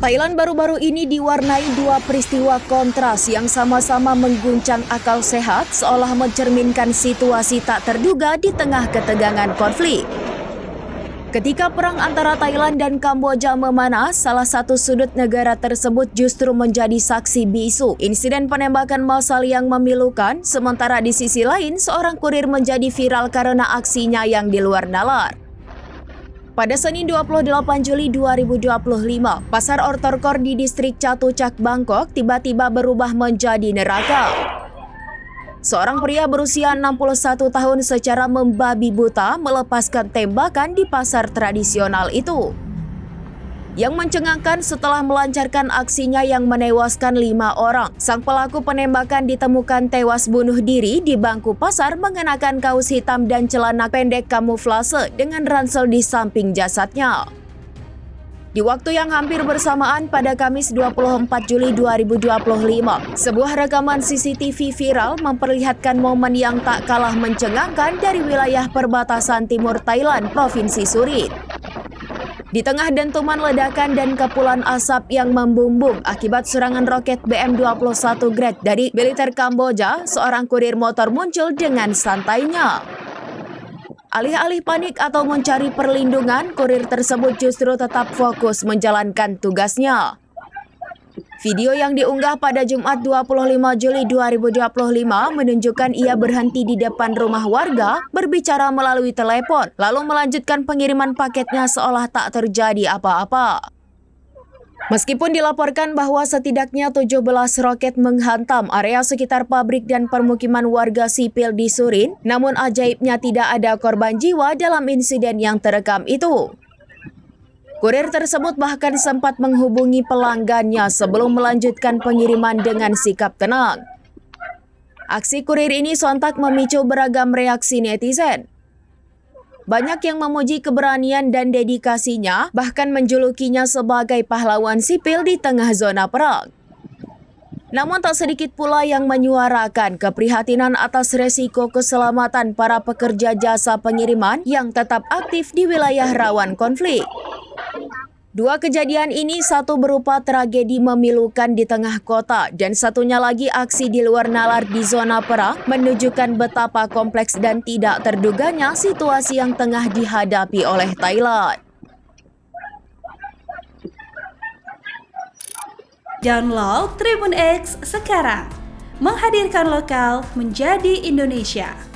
Thailand baru-baru ini diwarnai dua peristiwa kontras yang sama-sama mengguncang akal sehat seolah mencerminkan situasi tak terduga di tengah ketegangan konflik. Ketika perang antara Thailand dan Kamboja memanas, salah satu sudut negara tersebut justru menjadi saksi bisu insiden penembakan massal yang memilukan, sementara di sisi lain seorang kurir menjadi viral karena aksinya yang di luar nalar. Pada Senin 28 Juli 2025, pasar Ortorkor di distrik Chatuchak, Bangkok tiba-tiba berubah menjadi neraka. Seorang pria berusia 61 tahun secara membabi buta melepaskan tembakan di pasar tradisional itu. Yang mencengangkan setelah melancarkan aksinya yang menewaskan 5 orang, sang pelaku penembakan ditemukan tewas bunuh diri di bangku pasar mengenakan kaos hitam dan celana pendek kamuflase dengan ransel di samping jasadnya. Di waktu yang hampir bersamaan pada Kamis 24 Juli 2025, sebuah rekaman CCTV viral memperlihatkan momen yang tak kalah mencengangkan dari wilayah perbatasan timur Thailand, Provinsi Surin. Di tengah dentuman ledakan dan kepulan asap yang membumbung akibat serangan roket BM-21 Grad dari militer Kamboja, seorang kurir motor muncul dengan santainya. Alih-alih panik atau mencari perlindungan, kurir tersebut justru tetap fokus menjalankan tugasnya. Video yang diunggah pada Jumat 25 Juli 2025 menunjukkan ia berhenti di depan rumah warga, berbicara melalui telepon, lalu melanjutkan pengiriman paketnya seolah tak terjadi apa-apa. Meskipun dilaporkan bahwa setidaknya 17 roket menghantam area sekitar pabrik dan permukiman warga sipil di Surin, namun ajaibnya tidak ada korban jiwa dalam insiden yang terekam itu. Kurir tersebut bahkan sempat menghubungi pelanggannya sebelum melanjutkan pengiriman dengan sikap tenang. Aksi kurir ini sontak memicu beragam reaksi netizen. Banyak yang memuji keberanian dan dedikasinya, bahkan menjulukinya sebagai pahlawan sipil di tengah zona perang. Namun tak sedikit pula yang menyuarakan keprihatinan atas resiko keselamatan para pekerja jasa pengiriman yang tetap aktif di wilayah rawan konflik. Dua kejadian ini, satu berupa tragedi memilukan di tengah kota dan satunya lagi aksi di luar nalar di zona perang, menunjukkan betapa kompleks dan tidak terduganya situasi yang tengah dihadapi oleh Thailand. Download Tribun X sekarang, menghadirkan lokal menjadi Indonesia.